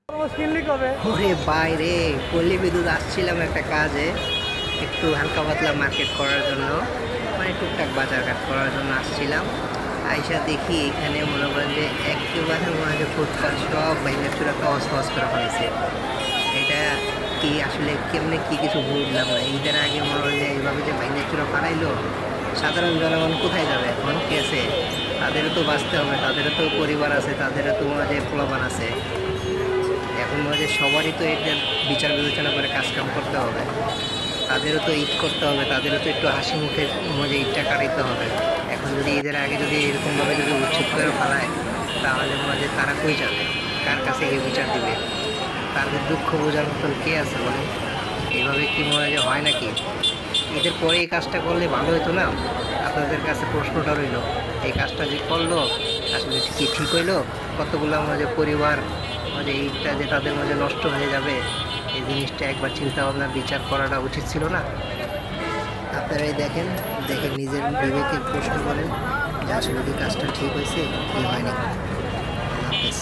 ওরে বাইরে পল্লী বিদ্যুৎ আসছিলাম একটা কাজে, একটু হালকা পাতলা মার্কেট করার জন্য, মানে টুকটাক বাজারঘাট করার জন্য আসছিলাম। আইসা দেখি এখানে মনে করেন যে একেবারে মনে হয় যে ফুটপাত সব বাইরের চূড়া টস টস করে ফেলেছে। এটা কি আসলে কেমনে কি কিছু বুঝলাম না। ঈদের আগে মনে হয় যে এইভাবে যে বাইরের চূড়া ফাড়াইলো, সাধারণ জনগণ কোথায় যাবে এখন? কি আছে, তাদেরও তো বাঁচতে হবে, তাদেরও তো পরিবার আছে, তাদেরও তো মনে হয় যে পোলাপান আছে। এখন মনে হয় যে সবারই তো এটার বিচার বিবেচনা করে কাজকাম করতে হবে, তাদেরও তো ঈদ করতে হবে, তাদেরও তো একটু হাসি মুখে মজা ঈদটা কাটাইতে হবে। এখন যদি ঈদের আগে যদি এরকমভাবে যদি উচ্ছেদ করে ফেলায়, তাহলে মনে হয় যে তারা কই যাবে, কার কাছে গিয়ে বিচার দিবে? তাদের দুঃখ বোঝার মতন কে আছে বলেন? এইভাবে কি মনে হয় যে হয় নাকি? ঈদের পরে এই কাজটা করলে ভালো হতো না? আপনাদের কাছে প্রশ্নটা রইল, এই কাজটা যে করলো আসলে কি ঠিক হইলো? কতগুলো আমাদের পরিবার যে ঈদটা যে তাদের মাঝে নষ্ট হয়ে যাবে, এই জিনিসটা একবার চিন্তা ভাবনা বিচার করাটা উচিত ছিল না? আপনারাই দেখেন, দেখে নিজের বিবেকের প্রশ্ন করেন যে আসলে কি কাজটা ঠিক হয়েছে কি হয়নি। আল্লাহ হাফেজ।